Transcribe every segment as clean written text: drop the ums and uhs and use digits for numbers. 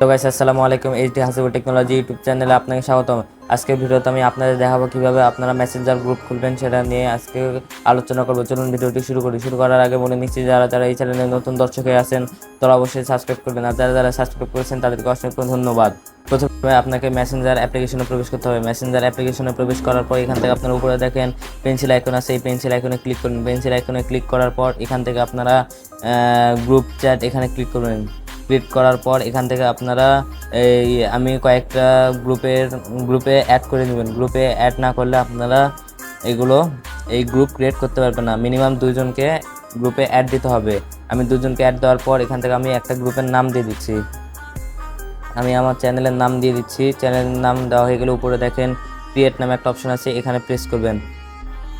তো গাইস আসসালামু আলাইকুম, এইচডি হাসিবুল টেকনোলজি ইউটিউব চ্যানেলে আপনাকে স্বাগতম। আজকের ভিডিওতে আমি আপনাদের দেখাবো কিভাবে আপনারা মেসেঞ্জার গ্রুপ খুলবেন, সেটা নিয়ে আজকে আলোচনা করবো। চলুন ভিডিওটি শুরু করি। শুরু করার আগে বলে নিচ্ছি, যারা যারা এই চ্যানেলে নতুন দর্শক হয়ে আছেন তারা অবশ্যই সাবস্ক্রাইব করবেন, আর যারা যারা সাবস্ক্রাইব করেছেন তাদেরকে অসংখ্য ধন্যবাদ। প্রথমে আপনাকে মেসেঞ্জার অ্যাপ্লিকেশনে প্রবেশ করতে হবে। মেসেঞ্জার অ্যাপ্লিকেশনে প্রবেশ করার পর এখান থেকে আপনারা উপরে দেখেন পেন্সিল আইকন আছে, এই পেন্সিল আইকনে ক্লিক করুন। পেন্সিল আইকনে ক্লিক করার পর এখান থেকে আপনারা গ্রুপ চ্যাট এখানে ক্লিক করবেন। ক্লিক করার পর এখান থেকে আপনারা আমি কয়েকটা গ্রুপে অ্যাড করে নেবেন। গ্রুপে অ্যাড না করলে আপনারা এই গ্রুপ ক্রিয়েট করতে পারবেন না। মিনিমাম 2জনকে গ্রুপে অ্যাড দিতে হবে। আমি 2জনকে অ্যাড দেওয়ার পর এখান থেকে আমি একটা গ্রুপের নাম দিয়ে দিচ্ছি। আমি আমার চ্যানেলের নাম দিয়ে দিচ্ছি। চ্যানেলের নাম দেওয়া হয়ে গেলে উপরে দেখেন ক্রিয়েট নামে একটা অপশন আছে, এখানে প্রেস করবেন।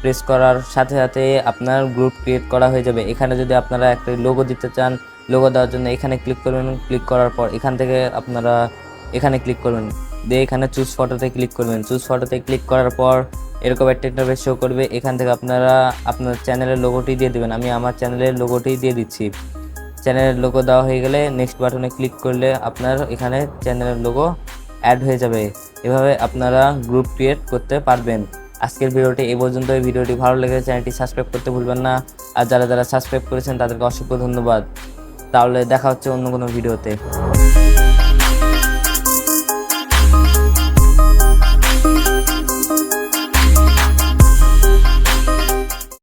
প্রেস করার সাথে সাথে আপনার গ্রুপ ক্রিয়েট করা হয়ে যাবে। এখানে যদি আপনারা একটা লোগো দিতে চান, লোগো দেওয়ার জন্য এখানে ক্লিক করবেন। ক্লিক করার পর এখান থেকে আপনারা এখানে ক্লিক করবেন, দিয়ে এখানে চুজ ফটোতে ক্লিক করবেন। চুজ ফটোতে ক্লিক করার পর এরকম একটা ইন্টারফেস শো করবে। এখান থেকে আপনারা আপনার চ্যানেলের লোগোটি দিয়ে দেবেন। আমি আমার চ্যানেলের লোগোটি দিয়ে দিচ্ছি। চ্যানেলের লোগো দেওয়া হয়ে গেলে নেক্সট বাটনে ক্লিক করলে আপনার এখানে চ্যানেলের লোগো অ্যাড হয়ে যাবে। এভাবে আপনারা গ্রুপ ক্রিয়েট করতে পারবেন। আজকের ভিডিওটি এই পর্যন্ত। এই ভিডিওটি ভালো লেগেছে চ্যানেলটি সাবস্ক্রাইব করতে ভুলবেন না, আর যারা যারা সাবস্ক্রাইব করেছেন তাদেরকে অসংখ্য ধন্যবাদ। তাহলে দেখা হচ্ছে অন্য কোনো ভিডিওতে।